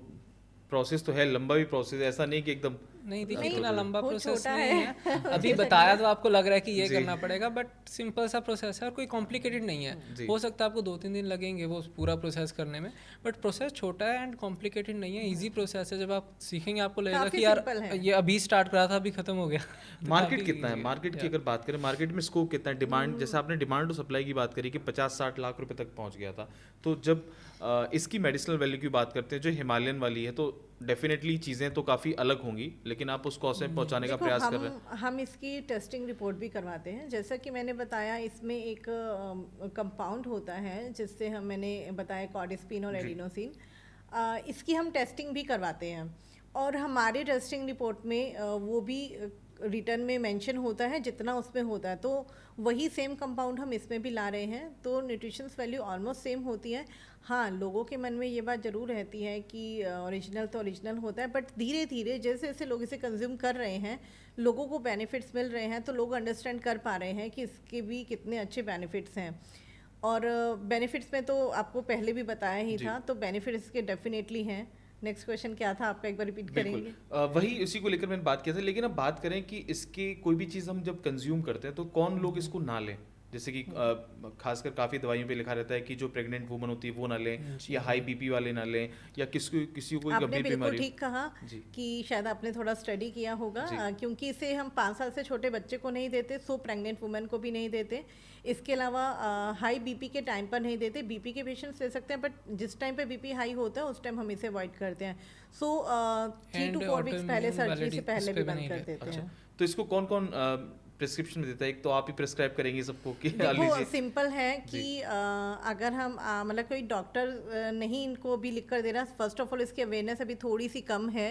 प्रोसेस तो है, लंबा भी प्रोसेस है, ऐसा नहीं कि एकदम नहीं देखिए नहीं, इतना लंबा बहुत प्रोसेस छोटा नहीं है। है। अभी बताया तो आपको लग रहा है कि ये जी। करना पड़ेगा, बट सिंपल सा प्रोसेस है और कोई कॉम्प्लिकेटेड नहीं है। जी। हो सकता है आपको 2-3 दिन लगेंगे वो पूरा प्रोसेस करने में, बट प्रोसेस छोटा है एंड कॉम्प्लिकेटेड नहीं है, इजी प्रोसेस है। जब आप सीखेंगे आपको लगेगा काफी कि यार simple है। ये अभी स्टार्ट करा था अभी खत्म हो गया। तो मार्केट काफी कितना है? easy मार्केट की Yeah. अगर बात करें, मार्केट में स्कोप कितना है? डिमांड, जैसे आपने डिमांड और सप्लाई की बात करी कि 50-60 लाख रुपए तक पहुंच गया था, तो जब इसकी मेडिसिनल वैल्यू की बात करते हैं जो हिमालयन वाली है, तो डेफिनेटली चीज़ें तो काफ़ी अलग होंगी, लेकिन आप उसको उसमें पहुंचाने का देखो, प्रयास कर रहे हैं। हम इसकी टेस्टिंग रिपोर्ट भी करवाते हैं। जैसा कि मैंने बताया, इसमें एक कंपाउंड होता है जिससे मैंने बताया कॉर्डिस्पिन और जी। एडिनोसिन। इसकी हम टेस्टिंग भी करवाते हैं, और हमारे टेस्टिंग रिपोर्ट में वो भी रिटर्न में मेंशन होता है जितना उसमें होता है, तो वही सेम कंपाउंड हम इसमें भी ला रहे हैं, तो न्यूट्रिशंस वैल्यू ऑलमोस्ट सेम होती है। हाँ, लोगों के मन में ये बात ज़रूर रहती है कि ओरिजिनल तो ओरिजिनल होता है, बट धीरे धीरे जैसे जैसे लोग इसे कंज्यूम कर रहे हैं, लोगों को बेनिफिट्स मिल रहे हैं, तो लोग अंडरस्टैंड कर पा रहे हैं कि इसके भी कितने अच्छे बेनिफिट्स हैं। और बेनिफिट्स में तो आपको पहले भी बताया ही जी। था, तो बेनिफिट्स इसके डेफिनेटली हैं। नेक्स्ट क्वेश्चन क्या था आपका, एक बार रिपीट बिल्कुल, करेंगे? वही इसी को लेकर मैंने बात किया था, लेकिन अब बात करें कि इसके कोई भी चीज़ हम जब कंज्यूम करते हैं तो कौन लोग इसको ना लें? जैसे कि खासकर काफ़ी दवाइयों पे लिखा रहता है कि जो प्रेग्नेंट वुमन होती है वो ना लें, या हाई बीपी वाले ना लें, या किसी को कोई आपने गंभीर बिल्कुल बीमारी ठीक कहा जी। कि शायद आपने थोड़ा स्टडी किया होगा, जी। क्योंकि इसे हम 5 साल से छोटे बच्चे को नहीं देते, सो प्रेग्नेंट वुमेन को भी नहीं देते। इसके अलावा हाई बीपी के टाइम पर नहीं देते। बीपी के पेशेंट्स ले सकते हैं, बट जिस टाइम पे बीपी हाई होता है उस टाइम हम इसे अवॉइड करते हैं। सो 3 to 4 वीक्स पहले, सर्जरी से पहले भी बंद कर देते अच्छा, हैं। तो इसको कौन कौन प्रिस्क्रिप्शन में देता है? एक तो आप ही प्रिस्क्राइब करेंगी सबको कि देखो, लीजिए? सिंपल है कि अगर हम मतलब कोई डॉक्टर नहीं इनको भी लिख कर दे रहा। फर्स्ट ऑफ ऑल इसकी अवेयरनेस अभी थोड़ी सी कम है।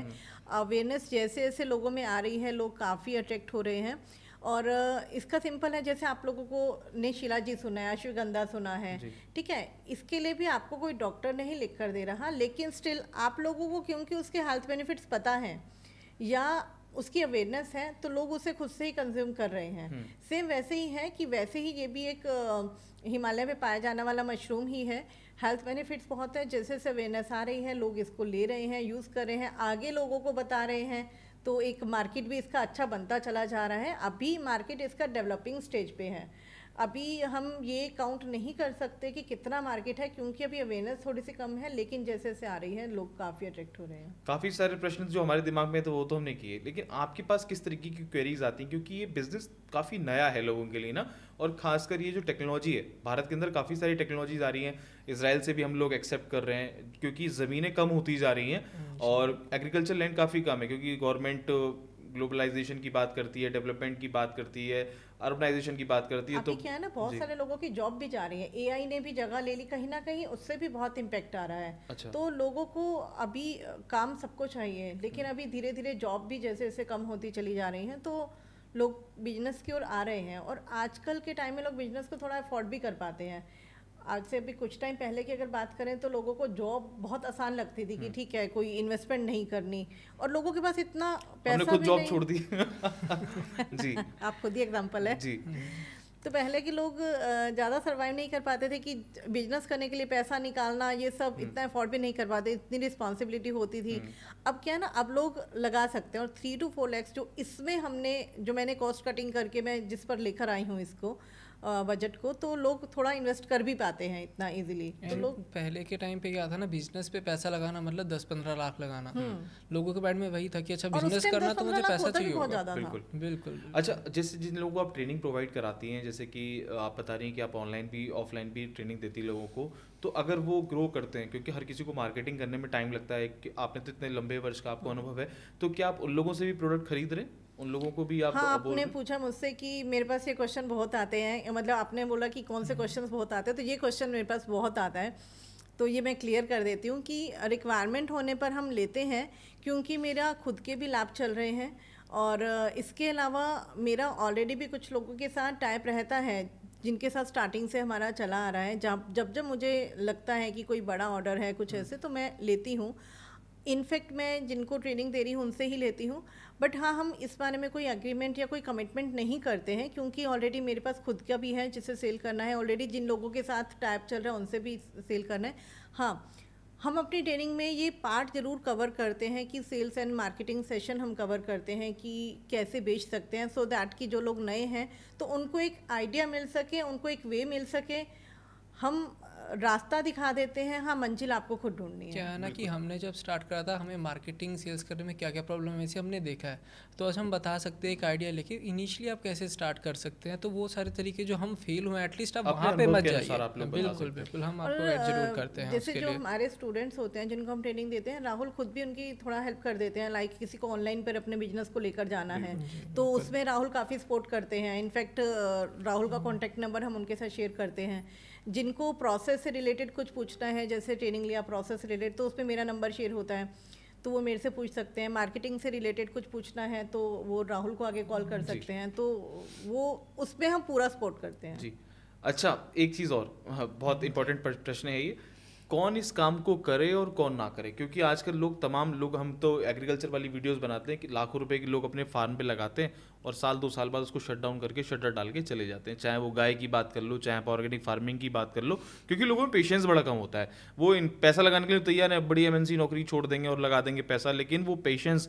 अवेयरनेस जैसे जैसे लोगों में आ रही है, लोग काफ़ी अट्रैक्ट हो रहे हैं। और इसका सिंपल है, जैसे आप लोगों को ने शिलाजी सुना है, अश्वगंधा सुना है, जी। ठीक है, इसके लिए भी आपको कोई डॉक्टर नहीं लिख कर दे रहा, लेकिन स्टिल आप लोगों को क्योंकि उसके हेल्थ बेनिफिट्स पता है या उसकी अवेयरनेस है, तो लोग उसे खुद से ही कंज्यूम कर रहे हैं। सेम वैसे ही है कि वैसे ही ये भी एक हिमालय में पाया जाने वाला मशरूम ही है। हेल्थ बेनिफिट्स बहुत है, जैसे जैसे अवेयरनेस आ रही है, लोग इसको ले रहे हैं, यूज़ कर रहे हैं, आगे लोगों को बता रहे हैं, तो एक मार्केट भी इसका अच्छा बनता चला जा रहा है। अभी मार्केट इसका डेवलपिंग स्टेज पे है। अभी हम ये काउंट नहीं कर सकते कि कितना मार्केट है, क्योंकि अभी अवेयरनेस थोड़ी सी कम है, लेकिन जैसे जैसे आ रही है लोग काफ़ी अट्रैक्ट हो रहे हैं। काफ़ी सारे प्रश्न जो हमारे दिमाग में थे वो तो हमने किए, लेकिन आपके पास किस तरीके की क्वेरीज आती हैं? क्योंकि ये बिजनेस काफ़ी नया है लोगों के लिए ना, और खासकर ये जो टेक्नोलॉजी है, भारत के अंदर काफ़ी सारी टेक्नोलॉजीज आ रही हैं, इसराइल से भी हम लोग एक्सेप्ट कर रहे हैं, क्योंकि ज़मीनें कम होती जा रही हैं और एग्रीकल्चर लैंड काफ़ी कम है, क्योंकि गवर्नमेंट ग्लोबलाइजेशन की बात करती है, डेवलपमेंट की बात करती है, अर्बनाइजेशन की बात करती है। अभी तो क्या है ना, बहुत जी। सारे लोगों की जॉब भी जा रही है, एआई ने भी जगह ले ली कहीं ना कहीं, उससे भी बहुत इम्पेक्ट आ रहा है। अच्छा। तो लोगों को अभी काम सबको चाहिए, लेकिन अभी धीरे धीरे जॉब भी जैसे जैसे कम होती चली जा रही हैं, तो लोग बिजनेस की ओर आ रहे हैं, और आजकल के टाइम में लोग बिजनेस को थोड़ा अफोर्ड भी कर पाते हैं। आज से अभी कुछ टाइम पहले की अगर बात करें तो लोगों को जॉब बहुत आसान लगती थी कि ठीक है कोई इन्वेस्टमेंट नहीं करनी, और लोगों के पास इतना हमने पैसा खुद भी जॉब नहीं। छोड़ दी जी आप खुद ही एग्जांपल है। जी तो पहले के लोग ज़्यादा सर्वाइव नहीं कर पाते थे कि बिजनेस करने के लिए पैसा निकालना ये सब इतना अफोर्ड भी नहीं कर पाते, इतनी रिस्पॉन्सिबिलिटी होती थी। अब क्या है ना, अब लोग लगा सकते हैं, और 3 to 4 lakhs जो इसमें हमने जो मैंने कॉस्ट कटिंग करके मैं जिस पर लेकर आई हूँ इसको बजट को, तो लोग थोड़ा इन्वेस्ट कर भी पाते हैं इतना इजीली। तो लोग पहले के टाइम पे क्या था ना, बिजनेस पे पैसा लगाना मतलब 10-15 लाख लगाना, लोगों के माइंड में वही था कि अच्छा और उस बिजनेस टाइम करना तो 10-15 मुझे लाख पैसा होता भी चाहिए बहुत होगा। ज़्यादा था। बिल्कुल बिल्कुल। अच्छा, जैसे जिन लोगों को आप ट्रेनिंग प्रोवाइड कराती हैं, जैसे कि आप बता रही हैं कि आप ऑनलाइन भी ऑफलाइन भी ट्रेनिंग देती लोगों को, तो अगर वो ग्रो करते हैं, क्योंकि हर किसी को मार्केटिंग करने में टाइम लगता है, कि आपने तो इतने लंबे वर्ष का आपको अनुभव है, तो क्या आप उन लोगों से भी प्रोडक्ट खरीद रहे हैं? उन लोगों को भी आप हाँ, बोल आपने रहे हैं? पूछा मुझसे कि मेरे पास ये क्वेश्चन बहुत आते हैं, मतलब आपने बोला कि कौन से क्वेश्चंस बहुत आते हैं, तो ये क्वेश्चन मेरे पास बहुत आता है। तो ये मैं क्लियर कर देती हूँ कि रिक्वायरमेंट होने पर हम लेते हैं, क्योंकि मेरा खुद के भी लैब चल रहे हैं, और इसके अलावा मेरा ऑलरेडी भी कुछ लोगों के साथ टाइप रहता है जिनके साथ स्टार्टिंग से हमारा चला आ रहा है। जब जब मुझे लगता है कि कोई बड़ा ऑर्डर है कुछ ऐसे, तो मैं लेती हूँ। इनफैक्ट मैं जिनको ट्रेनिंग दे रही हूँ उनसे ही लेती हूँ। बट हाँ, हम इस बारे में कोई एग्रीमेंट या कोई कमिटमेंट नहीं करते हैं, क्योंकि ऑलरेडी मेरे पास खुद का भी है जिसे सेल करना है, ऑलरेडी जिन लोगों के साथ टाइप चल रहा है उनसे भी सेल करना है। हाँ, हम अपनी ट्रेनिंग में ये पार्ट ज़रूर कवर करते हैं कि सेल्स एंड मार्केटिंग सेशन हम कवर करते हैं कि कैसे बेच सकते हैं, सो दैट कि जो लोग नए हैं तो उनको एक आइडिया मिल सके, उनको एक वे मिल सके। हम रास्ता दिखा देते हैं, हाँ मंजिल आपको खुद ढूंढनी है। क्या है ना कि हमने जब स्टार्ट करा था, हमें मार्केटिंग सेल्स करने में क्या क्या प्रॉब्लम है इसे हमने देखा है, तो आज हम बता सकते हैं एक आइडिया लेके इनिशियली आप कैसे स्टार्ट कर सकते हैं। तो वो सारे तरीके जो हम फेल हुए एटलीस्ट आप अपने वहाँ पे अनुभव मत के अनुसार आप जाइए। लोग बता बिल्कुल सकते हैं। बिल्कुल, हम और आपको गाइड जरूर करते हैं जैसे उसके जो लिए। हमारे स्टूडेंट्स होते हैं जिनको हम ट्रेनिंग देते हैं, राहुल खुद भी उनकी थोड़ा हेल्प कर देते हैं। लाइक किसी को ऑनलाइन पर अपने बिजनेस को लेकर जाना है तो उसमें राहुल काफ़ी सपोर्ट करते हैं। इनफैक्ट राहुल का कॉन्टैक्ट नंबर हम उनके साथ शेयर करते हैं। जिनको प्रोसेस से रिलेटेड कुछ पूछना है, जैसे ट्रेनिंग लिया प्रोसेस से रिलेटेड, तो उसमें मेरा नंबर शेयर होता है, तो वो मेरे से पूछ सकते हैं। मार्केटिंग से रिलेटेड कुछ पूछना है तो वो राहुल को आगे कॉल कर सकते हैं, तो वो उसमें हम पूरा सपोर्ट करते हैं। जी अच्छा, एक चीज़ और, हाँ, बहुत इंपॉर्टेंट प्रश्न है ये, कौन इस काम को करे और कौन ना करे? क्योंकि आजकल लोग, तमाम लोग, हम तो एग्रीकल्चर वाली वीडियोस बनाते हैं कि लाखों रुपए के लोग अपने फार्म पे लगाते हैं और साल 2 साल बाद उसको शट डाउन करके शटर डाल के चले जाते हैं। चाहे वो गाय की बात कर लो, चाहे आप ऑर्गेनिक फार्मिंग की बात कर लो, क्योंकि लोगों में पेशेंस बड़ा कम होता है। वो इन पैसा लगाने के लिए तैयार है, बड़ी एमएनसी नौकरी छोड़ देंगे और लगा देंगे पैसा, लेकिन वो पेशेंस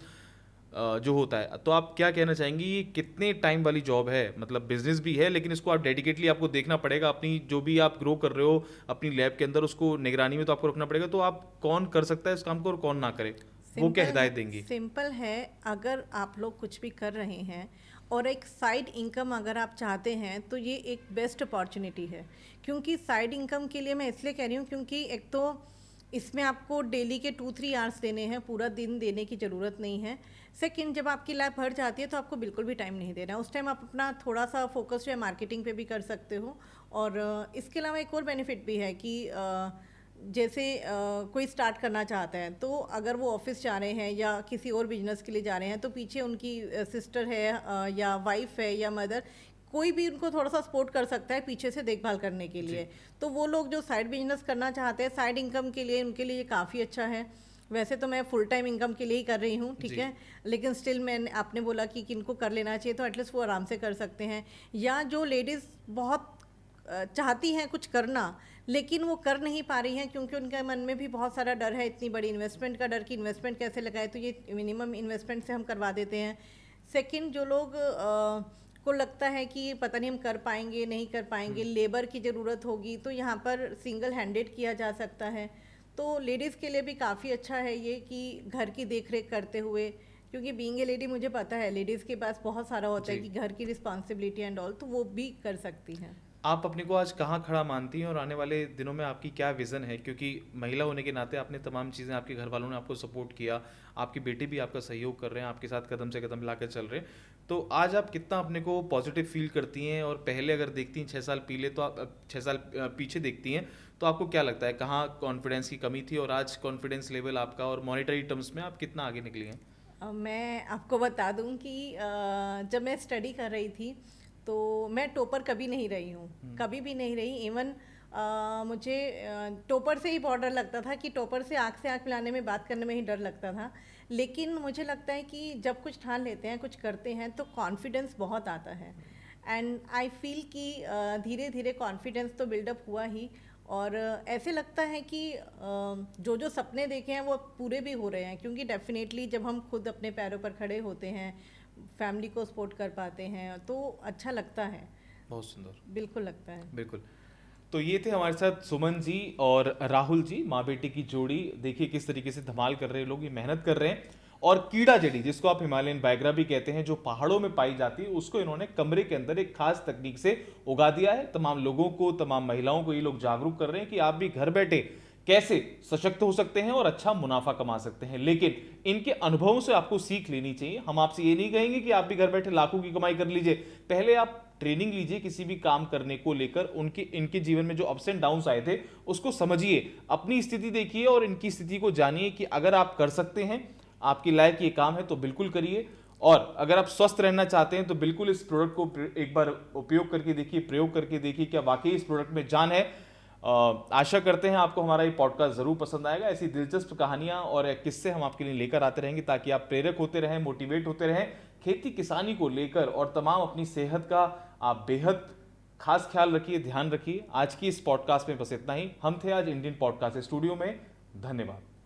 जो होता है। तो आप क्या कहना चाहेंगी, ये कितने टाइम वाली जॉब है? मतलब बिजनेस भी है, लेकिन इसको आप डेडिकेटली आपको देखना पड़ेगा, अपनी जो भी आप ग्रो कर रहे हो अपनी लैब के अंदर, उसको निगरानी में तो आपको रखना पड़ेगा। तो आप कौन कर सकता है इस काम को और कौन ना करे, वो क्या हिदायत देंगी? सिंपल है, अगर आप लोग कुछ भी कर रहे हैं और एक साइड इनकम अगर आप चाहते हैं तो ये एक बेस्ट अपॉर्चुनिटी है। क्योंकि साइड इनकम के लिए मैं इसलिए कह रही हूँ क्योंकि एक तो इसमें आपको डेली के 2-3 आवर्स देने हैं, पूरा दिन देने की ज़रूरत नहीं है। सेकंड, जब आपकी लैब भर जाती है तो आपको बिल्कुल भी टाइम नहीं देना है। उस टाइम आप अपना थोड़ा सा फोकस जो है मार्केटिंग पे भी कर सकते हो। और इसके अलावा एक और बेनिफिट भी है कि जैसे कोई स्टार्ट करना चाहता है तो अगर वो ऑफिस जा रहे हैं या किसी और बिजनेस के लिए जा रहे हैं तो पीछे उनकी सिस्टर है या वाइफ है या मदर, कोई भी उनको थोड़ा सा सपोर्ट कर सकता है पीछे से देखभाल करने के लिए। तो वो लोग जो साइड बिजनेस करना चाहते हैं साइड इनकम के लिए, उनके लिए ये काफ़ी अच्छा है। वैसे तो मैं फुल टाइम इनकम के लिए ही कर रही हूँ, ठीक है, लेकिन स्टिल मैंने, आपने बोला कि किनको कर लेना चाहिए, तो एटलीस्ट वो आराम से कर सकते हैं। या जो लेडीज़ बहुत चाहती हैं कुछ करना लेकिन वो कर नहीं पा रही हैं क्योंकि उनके मन में भी बहुत सारा डर है, इतनी बड़ी इन्वेस्टमेंट का डर कि इन्वेस्टमेंट कैसे लगाए, तो ये मिनिमम इन्वेस्टमेंट से हम करवा देते हैं। सेकंड, जो लोग को लगता है कि पता नहीं हम कर पाएंगे नहीं कर पाएंगे, लेबर की ज़रूरत होगी, तो यहाँ पर सिंगल हैंडेड किया जा सकता है। तो लेडीज़ के लिए भी काफ़ी अच्छा है ये कि घर की देख रेख करते हुए, क्योंकि बीइंग ए लेडी मुझे पता है लेडीज़ के पास बहुत सारा होता है कि घर की रिस्पॉन्सिबिलिटी एंड ऑल, तो वो भी कर सकती हैं। आप अपने को आज कहाँ खड़ा मानती हैं और आने वाले दिनों में आपकी क्या विज़न है? क्योंकि महिला होने के नाते आपने तमाम चीज़ें, आपके घर वालों ने आपको सपोर्ट किया, आपकी बेटे भी आपका सहयोग कर रहे हैं, आपके साथ कदम से कदम मिलाकर चल रहे हैं, तो आज आप कितना अपने को पॉजिटिव फील करती हैं? और पहले अगर देखती हैं 6 साल पहले, तो आप 6 साल पीछे देखती हैं तो आपको क्या लगता है कहाँ कॉन्फिडेंस की कमी थी और आज कॉन्फिडेंस लेवल आपका और मॉनेटरी टर्म्स में आप कितना आगे निकली हैं? मैं आपको बता दूं कि जब मैं स्टडी कर रही थी तो मैं टॉपर कभी नहीं रही हूँ, कभी भी नहीं रही। इवन मुझे टोपर से ही बहुत डर लगता था कि टोपर से आँख मिलाने में, बात करने में ही डर लगता था। लेकिन मुझे लगता है कि जब कुछ ठान लेते हैं, कुछ करते हैं, तो कॉन्फिडेंस बहुत आता है। एंड आई फील कि धीरे धीरे कॉन्फिडेंस तो बिल्डअप हुआ ही, और ऐसे लगता है कि जो जो सपने देखे हैं वो पूरे भी हो रहे हैं, क्योंकि डेफिनेटली जब हम खुद अपने पैरों पर खड़े होते हैं, फैमिली को सपोर्ट कर पाते हैं, तो अच्छा लगता है। बहुत सुंदर, बिल्कुल लगता है। बिल्कुल। तो ये थे हमारे साथ सुमन जी और राहुल जी, माँ बेटे की जोड़ी। देखिए किस तरीके से धमाल कर रहे हैं लोग, ये मेहनत कर रहे हैं। और कीड़ा जड़ी, जिसको आप हिमालयन बायगरा भी कहते हैं, जो पहाड़ों में पाई जाती है, उसको इन्होंने कमरे के अंदर एक खास तकनीक से उगा दिया है। तमाम लोगों को, तमाम महिलाओं को ये लोग जागरूक कर रहे हैं कि आप भी घर बैठे कैसे सशक्त हो सकते हैं और अच्छा मुनाफा कमा सकते हैं। लेकिन इनके अनुभवों से आपको सीख लेनी चाहिए। हम आपसे ये नहीं कहेंगे कि आप भी घर बैठे लाखों की कमाई कर लीजिए। पहले आप ट्रेनिंग लीजिए किसी भी काम करने को लेकर। उनके इनके जीवन में जो अप्स एंड डाउन्स आए थे उसको समझिए, अपनी स्थिति देखिए और इनकी स्थिति को जानिए कि अगर आप कर सकते हैं, आपकी लायक ये काम है, तो बिल्कुल करिए। और अगर आप स्वस्थ रहना चाहते हैं तो बिल्कुल इस प्रोडक्ट को एक बार उपयोग करके देखिए, प्रयोग करके देखिए, क्या वाकई इस प्रोडक्ट में जान है। आशा करते हैं आपको हमारा ये पॉडकास्ट जरूर पसंद आएगा। ऐसी दिलचस्प कहानियां और किस्से हम आपके लिए लेकर आते रहेंगे, ताकि आप प्रेरक होते रहें, मोटिवेट होते रहें खेती किसानी को लेकर, और तमाम अपनी सेहत का आप बेहद खास ख्याल रखिए, ध्यान रखिए। आज की इस पॉडकास्ट में बस इतना ही। हम थे आज इंडियन पॉडकास्ट स्टूडियो में। धन्यवाद।